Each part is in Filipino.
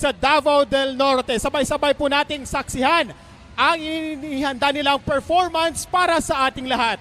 sa Davao del Norte. Sabay-sabay po nating saksihan ang inihanda nilang performance para sa ating lahat.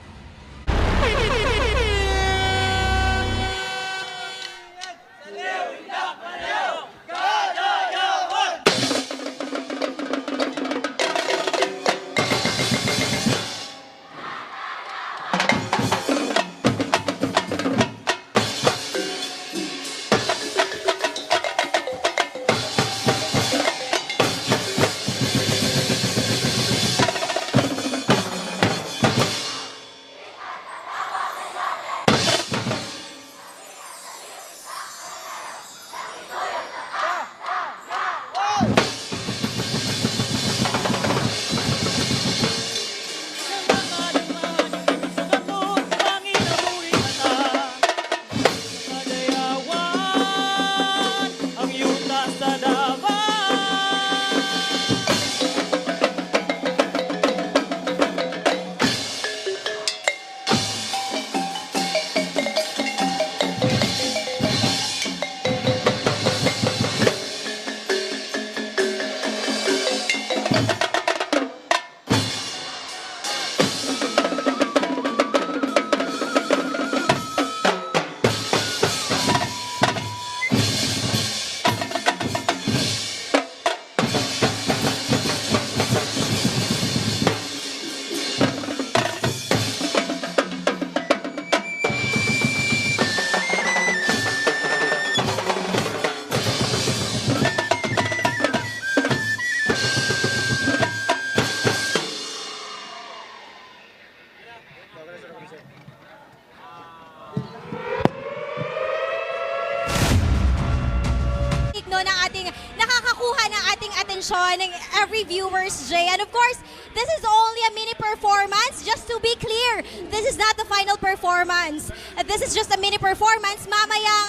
Ng ating nakakakuha ng ating atensyon ng every viewers, Jay. And of course, this is only a mini performance. Just to be clear, this is not the final performance. This is just a mini performance. Mamayang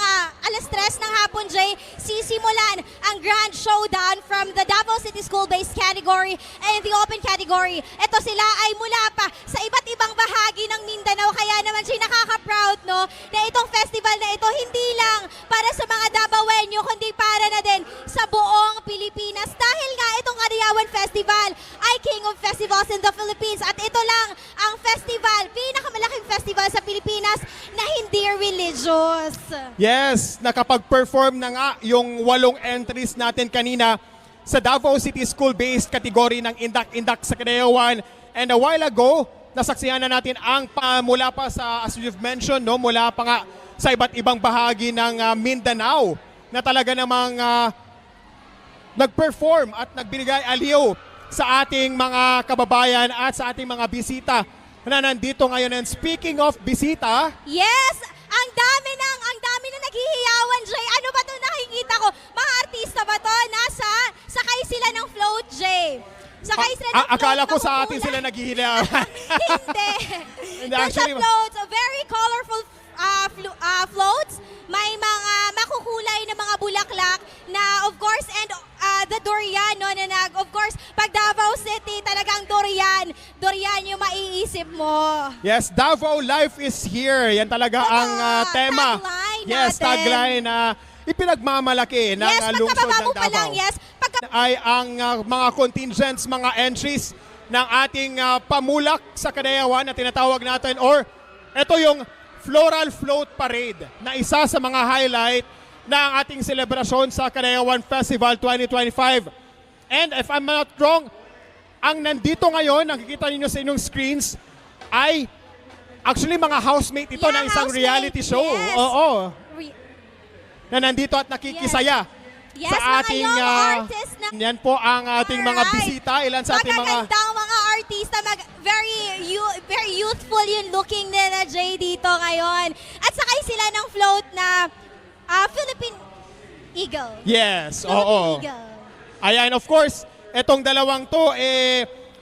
alas 3 ng hapon, Jay, sisimulan ang grand showdown from the Davao City School-based category and the open category. Ito sila ay mula pa sa iba't ibang bahagi ng Mindanao. Kaya naman siya nakaka-proud, no, na itong festival na ito hindi lang para sa mga Davaoenyo, kundi para na din sa buong Pilipinas. Dahil nga itong Kadayawan Festival ay King of Festivals in the Philippines. At ito lang ang festival, pinakamalaking festival sa Pilipinas na hindi religious. Yes, nakapag-perform na nga yung 8 entries natin kanina sa Davao City School-based category ng Indak-Indak sa Kadayawan. And a while ago, nasaksihan na natin ang mula pa sa, as you've mentioned, no, mula pa nga sa iba't ibang bahagi ng Mindanao na talaga namang nag-perform at nagbigay aliw sa ating mga kababayan at sa ating mga bisita na nandito ngayon. And speaking of bisita, yes, ang dami na naghihiyawan, Jay. Ano ba ito nakikita ko? Mga artista ba to? Sakay sila ng float, Jay. Sakay sila ng float. Akala ko sa atin makukulay. sila naghihilawan. Hindi. There's a floats, a very colorful floats. May mga makukulay na mga bulaklak na of course, and the durian, no, na of course, pag Davao City, talagang durian yung maiisip mo. Yes, Davao Life is here. Yan talaga ang tema. Tagline Yes, natin. tagline na ipinagmamalaki ng Yes, lungsod ng pagkabababo pa Davao. lang, yes. Ay ang mga contingents, mga entries ng ating pamulak sa Kadayawan na tinatawag natin, or ito yung Floral Float Parade na isa sa mga highlight ng ating selebrasyon sa Kadayawan Festival 2025. And if I'm not wrong, ang nandito ngayon, nakikita niyo sa inyong screens, ay actually mga housemate ito ng isang housemate, reality show. yes. Oo. Na nandito at nakikisaya. Yes, sa mga ating young artists na... yan po ang ating mga Alright. bisita, ilan sa ating mga Magagandang mga artista, very youthful yung looking nila, Jay, dito ngayon. At sakay sila ng float na Philippine Eagle. yes, Philippine oo. Eagle. Ayan, of course, etong dalawang to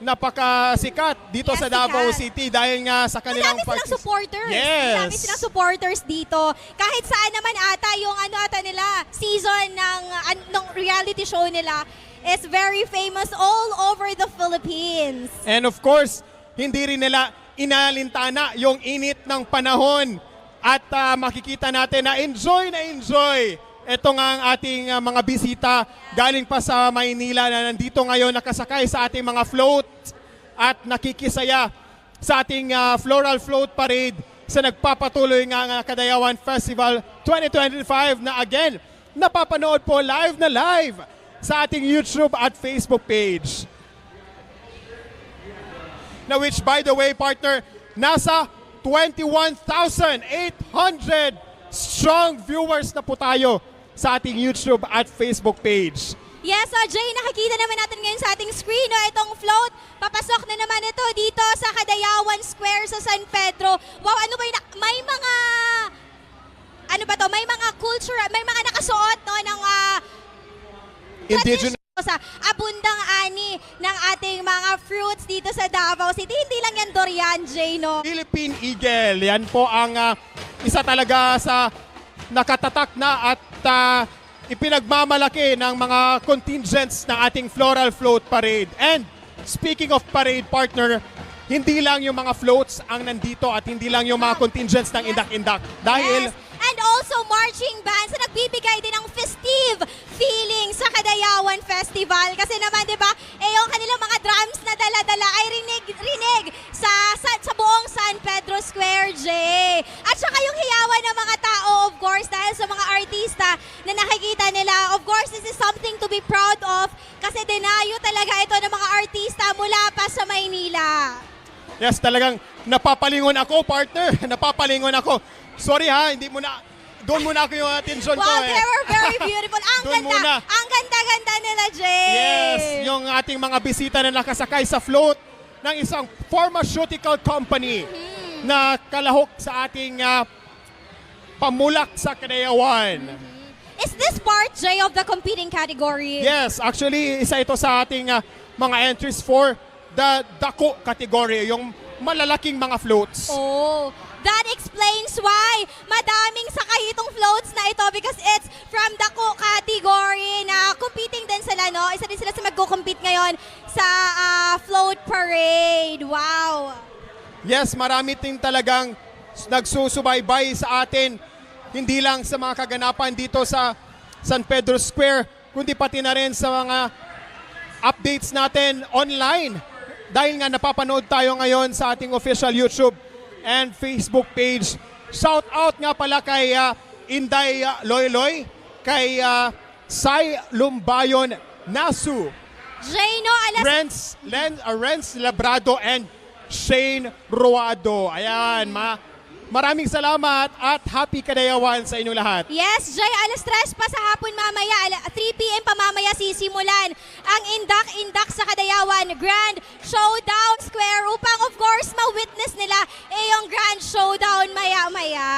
napakasikat dito Yes, sa Davao sikat. City dahil nga sa kanilang Madami silang supporters. Yes. Madami silang supporters dito. Kahit saan naman ata yung nila, season ng reality show nila is very famous all over the Philippines. And of course, hindi rin nila inalintana yung init ng panahon at makikita natin na enjoy ito nga ang ating mga bisita galing pa sa Maynila na nandito ngayon nakasakay sa ating mga float at nakikisaya sa ating floral float parade sa nagpapatuloy nga Kadayawan Festival 2025 na again, napapanood po live na live sa ating YouTube at Facebook page. Na which by the way, partner, nasa 21,800 strong viewers na po tayo sa ating YouTube at Facebook page. Yes, Jay, nakikita naman natin ngayon sa ating screen, no, itong float. Papasok na naman ito dito sa Kadayawan Square sa San Pedro. Wow, ano ba yun? May mga, ano ba to? May mga culture, may mga nakasuot, no, ng Indigenous. sa abundang ani ng ating mga fruits dito sa Davao City. Hindi lang yan durian, Jay, no? Philippine Eagle, yan po ang isa talaga sa nakatatak na at ipinagmamalaki ng mga contingents ng ating floral float parade. And speaking of parade, partner, hindi lang yung mga floats ang nandito at hindi lang yung mga contingents ng indak-indak. Dahil Yes. And also marching bands na nagbibigay din ng festive feeling sa Kadayawan Festival. Kasi naman, di ba, yung kanilang mga drums na dala-dala ay rinig sa buong San Pedro Square, Jay. At saka yung hiyawan ng mga tao, of course, dahil sa mga artista na nakikita nila. Of course, this is something to be proud of kasi dinayo talaga ito ng mga artista mula pa sa Maynila. yes, talagang napapalingon ako, partner. Napapalingon ako. Sorry ha, hindi mo na, doon muna ako yung attention ko. Wow, they were very beautiful. Ang Doon muna. ganda, ang ganda-ganda nila, Jay. Yes, yung ating mga bisita na nakasakay sa float ng isang pharmaceutical company na kalahok sa ating pamulak sa Kadayawan. Is this part, Jay, of the competing category? Yes, actually, isa ito sa ating mga entries for the Dako category, yung malalaking mga floats. Oh, that explains why madaming sakay itong floats na ito because it's from the category na competing din sila, no? Isa din sila sa magko-compete ngayon sa float parade. Wow! Yes, marami din talagang nagsusubaybay sa atin, hindi lang sa mga kaganapan dito sa San Pedro Square, kundi pati na rin sa mga updates natin online. Dahil nga napapanood tayo ngayon sa ating official YouTube and Facebook page. Shout out nga pala kay Inday Loyloy, kay Sai Lumbayon Nasu, Jay, no? Renz Labrado, and Shane Ruado. Ayan, maraming salamat at happy Kadayawan sa inyong lahat. Yes, Jay, alas 3 pa sa hapon mamaya, 3 p.m. pa mamaya sisimulan ang Indak sa Kadayawan Grand Showdown Square upang of course ma-witness nila yung Grand Showdown maya-maya.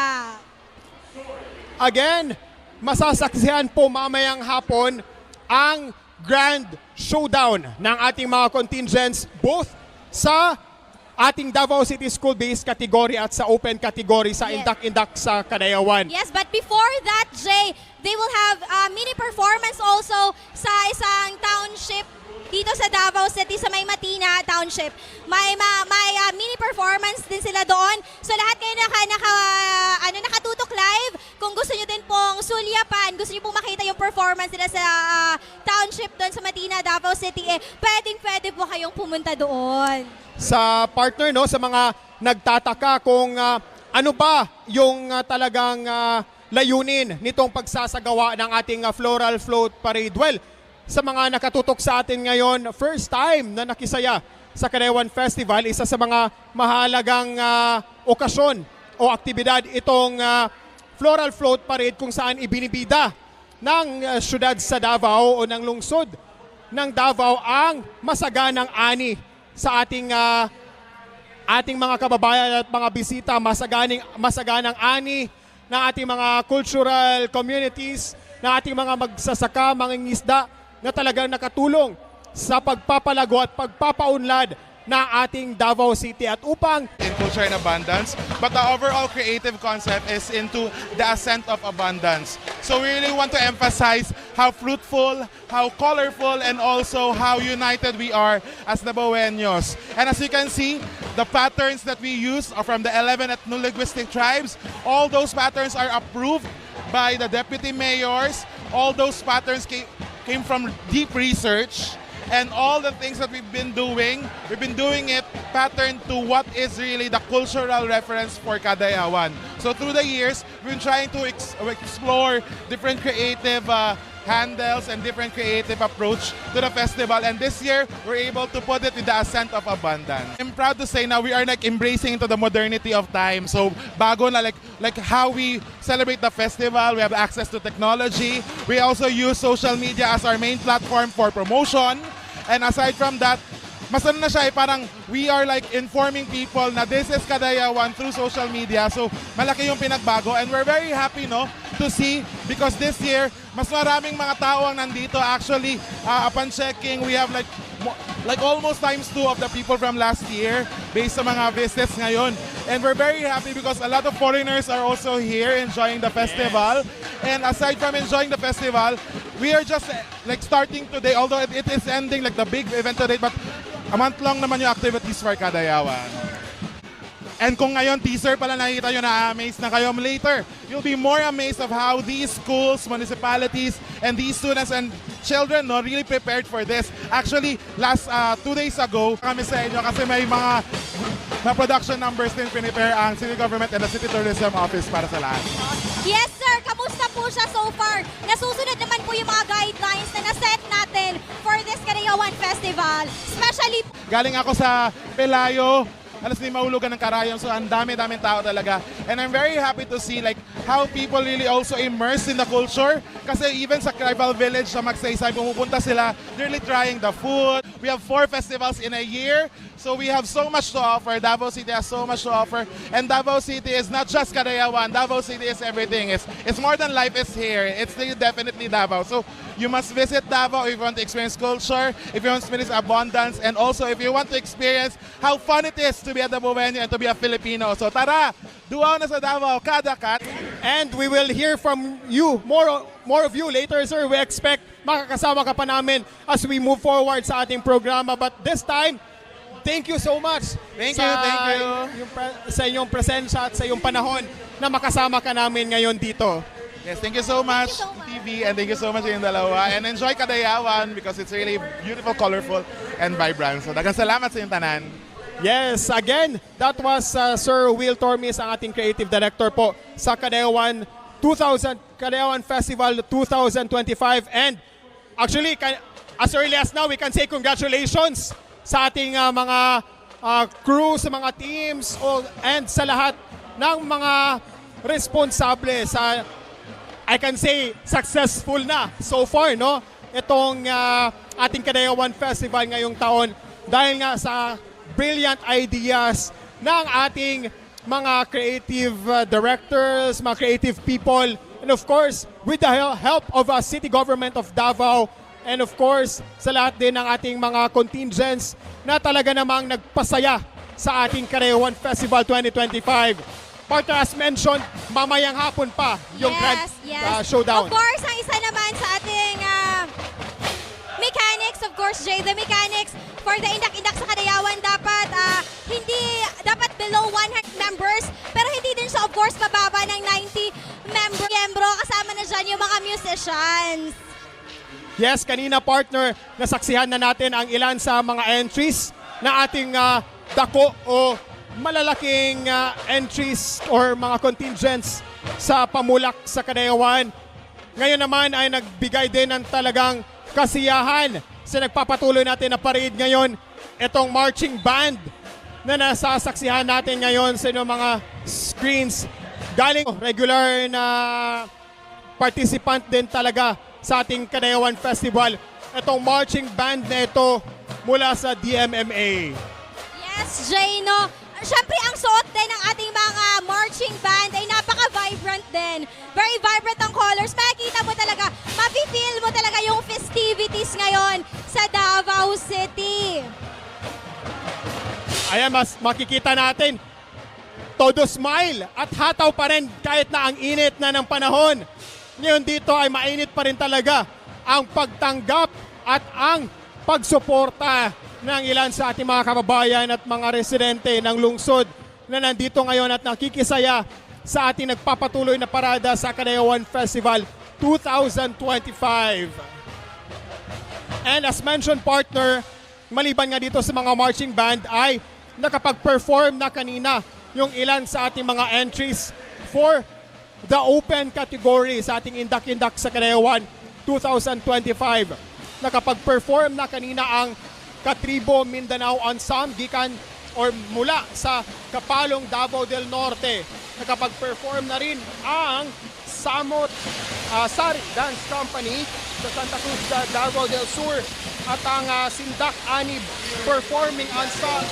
Again, masasaksihan po mamayang hapon ang Grand Showdown ng ating mga contingents both sa ating Davao City School-based category at sa open category sa Yes. Indak-Indak sa Kadayawan. Yes, but before that, Jay, they will have a mini performance also sa isang township dito sa Davao City, sa Maymatina Township. May mini performance din sila doon. So lahat kayo nakatutok live. Kung gusto nyo din pong sulyapan, gusto nyo pong makita yung performance nila sa township doon sa Matina, Davao City, pwede po kayong pumunta doon. Sa partner, no, sa mga nagtataka kung ano ba yung talagang layunin nitong pagsasagawa ng ating floral float parade. Well, sa mga nakatutok sa atin ngayon, first time na nakisaya sa Kadayawan Festival, isa sa mga mahalagang okasyon o aktibidad itong floral float parade kung saan ibinibida ng syudad sa Davao o ng lungsod ng Davao ang masaganang ani sa ating mga kababayan at mga bisita, masaganang ani ng ating mga cultural communities, ng ating mga magsasaka, mangingisda na talagang nakatulong sa pagpapalago at pagpapaunlad ng ating Davao City at upang in culture and abundance, but the overall creative concept is into the ascent of abundance. So we really want to emphasize how fruitful, how colorful, and also how united we are as Davaoenos. And as you can see, the patterns that we use are from the 11 ethno-linguistic tribes. All those patterns are approved by the deputy mayors. All those patterns came from deep research. And all the things that we've been doing it patterned to what is really the cultural reference for Kadayawan. So through the years, we've been trying to explore different creative handles and different creative approach to the festival. And this year, we're able to put it with the Ascent of Abundance. I'm proud to say now we are like embracing into the modernity of time. So bago na like how we celebrate the festival, we have access to technology. We also use social media as our main platform for promotion. And aside from that, mas ano na siya parang we are like informing people na this is Kadayawan through social media. So malaki yung pinagbago and we're very happy to see because this year mas maraming mga tao ang nandito. Actually, upon checking, we have like almost times 2 of the people from last year based sa mga visits ngayon. And we're very happy because a lot of foreigners are also here enjoying the festival. And aside from enjoying the festival, we are just like starting today, although it is ending like the big event today, but a month long naman yung activities for Kadayawan. And kung ngayon teaser pala nakikita nyo na amazed na kayo later, you'll be more amazed of how these schools, municipalities, and these students and children really prepared for this. Actually, last 2 days ago, kami sa inyo kasi may mga production numbers din prepare ang City Government and the City Tourism Office para sa lahat. Yes, sir. Kamusta po siya so far? Nasusunod naman po yung mga guidelines na naset natin for this Kadayawan Festival. Especially Galing ako sa Pelayo, alas di mahulugan ng karayom, so ang dami-daming tao talaga. And I'm very happy to see like how people really also immersed in the culture. Kasi even sa tribal village sa Magsaysay, pumupunta sila, they're really trying the food. We have 4 festivals in a year, so we have so much to offer. Davao City has so much to offer. And Davao City is not just Kadayawan, Davao City is everything. It's more than life is here. It's still definitely Davao. So you must visit Davao if you want to experience culture, if you want to experience abundance, and also if you want to experience how fun it is to be a Davaoeno and to be a Filipino. So tara, duwaw na sa Davao, Kadakat. And we will hear from you, more of you later, sir. We expect makakasama ka pa namin as we move forward sa ating programa. But this time, thank you so much. Thank you. Sa inyong presensya at sa iyong panahon na makasama ka namin ngayon dito. Yes, thank you so much, Thank you so much. TV, and thank you so much kayong dalawa. And enjoy Kadayawan because it's really beautiful, colorful, and vibrant. So daghang salamat sa inyong tanan. Yes, again, that was Sir Will Tormes, ang ating creative director po sa Kadayawan Festival 2025. And actually, as early as now, we can say congratulations sa ating mga crew, sa mga teams, and sa lahat ng mga responsable sa, I can say, successful na so far, itong ating Kadayawan Festival ngayong taon dahil nga sa brilliant ideas ng ating mga creative directors, mga creative people, and of course, with the help of a City Government of Davao, and of course, sa lahat din ng ating mga contingents na talaga namang nagpasaya sa ating Kadayawan Festival 2025. Partner, as mentioned, mamayang hapon pa yung grand showdown. Of course, ang isa naman sa ating mechanics, of course, Jay, the mechanics for the indak-indak sa Kadayawan hindi dapat below 100 members, pero hindi din siya, of course, mababa ng 90 miyembro. Kasama na dyan yung mga musicians. Yes, kanina partner, nasaksihan na natin ang ilan sa mga entries na ating dako o malalaking entries or mga contingents sa pamulak sa Kadayawan. Ngayon naman ay nagbigay din ng talagang kasiyahan sa nagpapatuloy natin na parade ngayon, itong marching band na nasasaksihan natin ngayon sa inyong mga screens. Galing regular na participant din talaga sa ating Kadayawan Festival. Itong marching band na ito mula sa DMMA. Yes, Jay, Siyempre, ang suot din ng ating mga marching band ay napaka-vibrant din. Very vibrant ang colors. Makikita mo talaga, mafe-feel mo talaga yung festivities ngayon sa Davao City. Ayan, mas makikita natin, todo smile at hataw pa rin kahit na ang init na ng panahon. Ngayon dito ay mainit pa rin talaga ang pagtanggap at ang pagsuporta ng ilan sa ating mga kababayan at mga residente ng lungsod na nandito ngayon at nakikisaya sa ating nagpapatuloy na parada sa Kadayawan Festival 2025. And as mentioned, partner, maliban nga dito sa mga marching band ay nakapag-perform na kanina yung ilan sa ating mga entries for the open category sa ating Indak-Indak sa Kadayawan 2025. Nakapag-perform na kanina ang Katribo Mindanao Ensemble gikan or mula sa Kapalong Davao del Norte. Nakapag-perform na rin ang Samot Sari Dance Company sa Santa Cruz Davao del Sur at ang Sindak Anib Performing Ensemble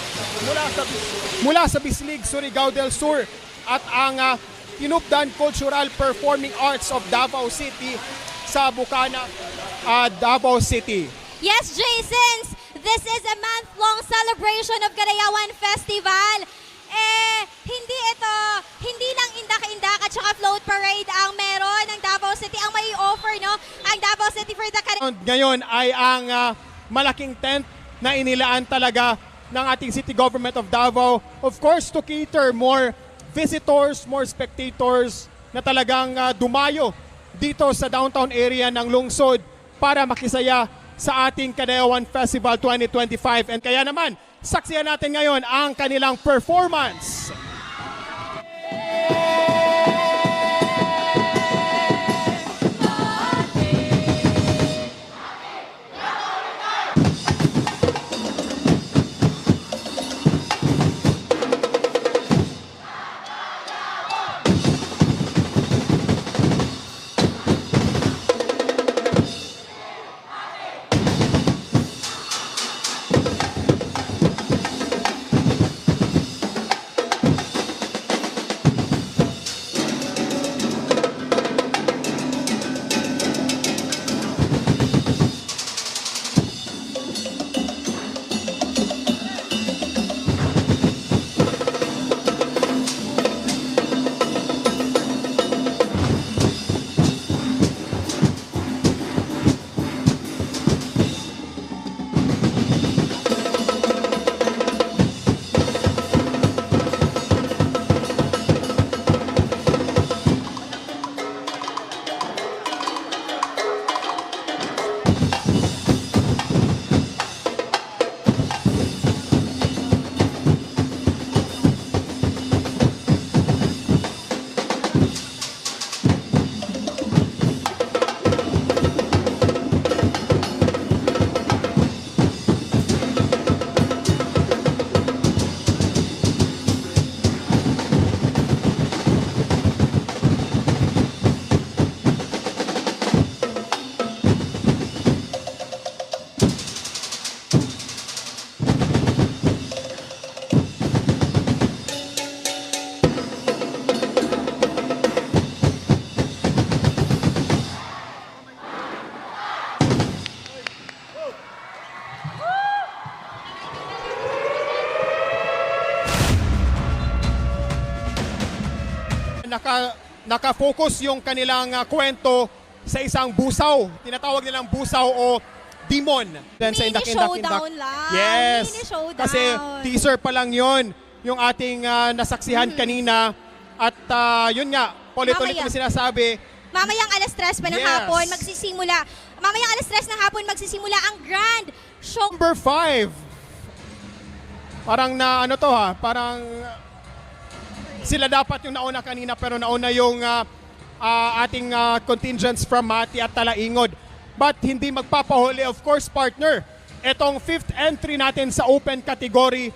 mula sa Bislig, Surigao del Sur at ang Tinupdan Cultural Performing Arts of Davao City sa Bukana, Davao City. Yes, Jasons, this is a month-long celebration of Kadayawan Festival. Hindi lang Indak-Indak at saka float parade ang meron ng Davao City. Ang may offer, no? Ang Davao City for the Ngayon ay ang malaking tent na inilaan talaga ng ating City Government of Davao. Of course, to cater more visitors, more spectators na talagang dumayo dito sa downtown area ng lungsod para makisaya sa ating Kadayawan Festival 2025. And kaya naman, saksihan natin ngayon ang kanilang performance. Naka-focus yung kanilang kwento sa isang busaw. Tinatawag nilang busaw o demon. Then sa Mini showdown lang. Yes. Mini showdown. Kasi teaser pa lang yon yung ating nasaksihan kanina. At yun nga, ulit-ulit Mamaya. na sinasabi. Mamayang alas 3 pa ng Yes. hapon magsisimula. Mamayang alas 3 ng hapon magsisimula ang grand show. Number 5. Parang na ano to ha, parang sila dapat yung nauna kanina pero nauna yung ating contingents from Mati at Talaingod. But hindi magpapahuli, of course, partner. Etong 5th entry natin sa open category.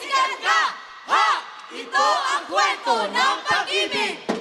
sikat ka! Ha! Ito ang kwento ng pag-ibig!